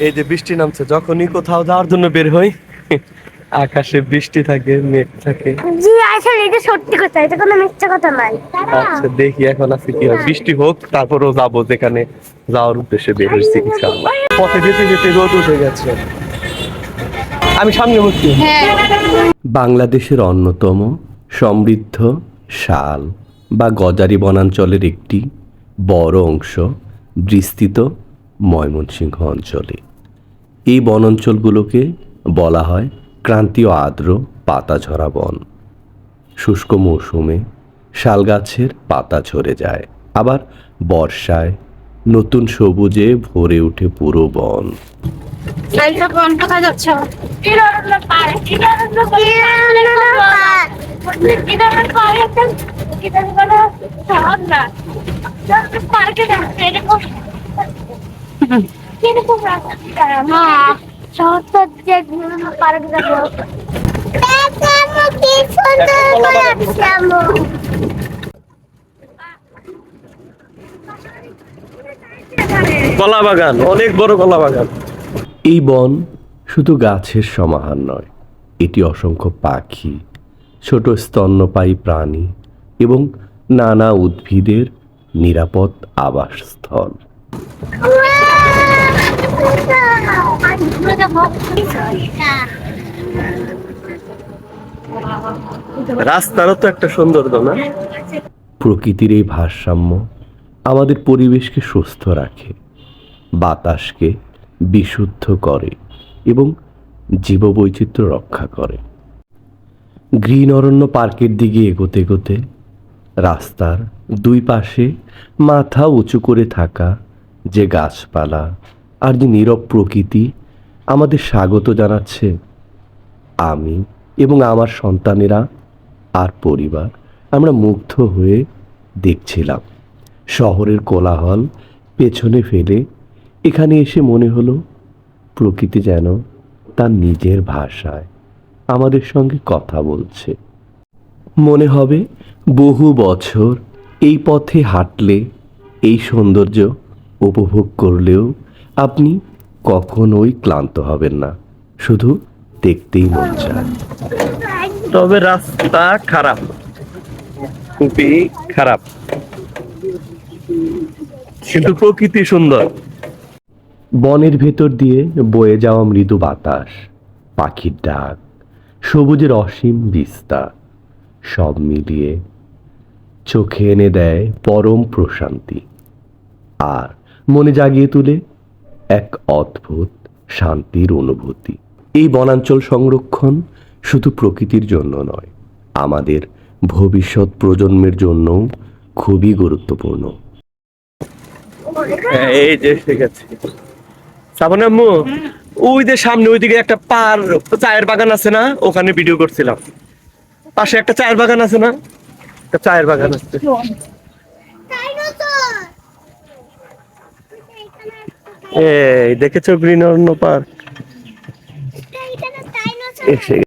এই যে বৃষ্টি নামছে, যখনই কোথাও যাওয়ার জন্য বের হই আকাশে বৃষ্টি থাকে, মেঘ থাকে। জি আসলে এটা সত্যি কথা, এটা কোনো মিথ্যা কথা নয়। আচ্ছা দেখি এখন আছে কি হয়, বৃষ্টি হোক তারপরেও যাবো যেখানে যাওয়ার উদ্দেশ্যে বের হয়েছি ইনশাআল্লাহ। পথে যেতে যেতে রোদ উঠে গেছে, আমি সামনে হচ্ছি। বাংলাদেশের অন্যতম সমৃদ্ধ শাল বা গজারি বনাঞ্চলের একটি বড় অংশ বিস্তৃত ময়মনসিংহ অঞ্চলে। এই বনাঞ্চলগুলোকে বলা হয় ক্রান্তীয় আর্দ্র পাতাঝরা বন। শুষ্ক মৌসুমে শাল গাছের পাতা ঝরে যায়, আবার বর্ষায় নতুন সবুজে ভরে ওঠে পুরো বন। কলা বাগান, অনেক বড় কলা বাগান। এই বন শুধু গাছের সমাহার নয়, এটি অসংখ্য পাখি, ছোট স্তন্যপায়ী প্রাণী এবং নানা উদ্ভিদের নিরাপদ আবাসস্থল। রাস্তারও তো একটা সৌন্দর্য না? প্রকৃতির এই ভারসাম্য আমাদের পরিবেশকে সুস্থ রাখে, বাতাসকে বিশুদ্ধ করে এবং জীববৈচিত্র্য রক্ষা করে। গ্রিন অরণ্য পার্কের দিকে এগোতে এগোতে রাস্তার দুই পাশে মাথা উঁচু করে থাকা যে গাছপালা আর যে নীরব প্রকৃতি আমাদের স্বাগত জানাচ্ছে, আমি এবং আমার সন্তানেরা আর পরিবার আমরা মুগ্ধ হয়ে দেখছিলাম। শহরের কোলাহল পেছনে ফেলে এখানে এসে মনে হলো প্রকৃতি যেন তার নিজের ভাষায় আমাদের সঙ্গে কথা বলছে। মনে হবে বহু বছর এই পথে হাঁটলে, এই সৌন্দর্য উপভোগ করলেও আপনি কখনোই ক্লান্ত হবেন না, শুধু দেখতেই মন চায়। তবে রাস্তা খারাপ, খুবই খারাপ, কিন্তু প্রকৃতি সুন্দর। বনের ভেতর দিয়ে বয়ে যাওয়া মৃদু বাতাস, পাখির ডাক, সবুজের অসীম বিস্তার সব মিলিয়ে চোখে এনে দেয় পরম প্রশান্তি আর মনে জাগিয়ে তুলে এক অদ্ভুত শান্তির অনুভূতি। এই বনাঞ্চল সংরক্ষণ শুধু প্রকৃতির জন্য নয়, আমাদের ভবিষ্যৎ প্রজন্মের জন্যও খুবই গুরুত্বপূর্ণ। এই যে এসে গেছে শ্রাবণ আম্মু, ওই যে সামনে ওইদিকে একটা চায়ের বাগান আছে না, ওখানে ভিডিও করছিলাম। পাশে একটা চায়ের বাগান আছে না, একটা চায়ের বাগান আছে। এই দেখেছো গ্রিন অরণ্য পার্ক? এসে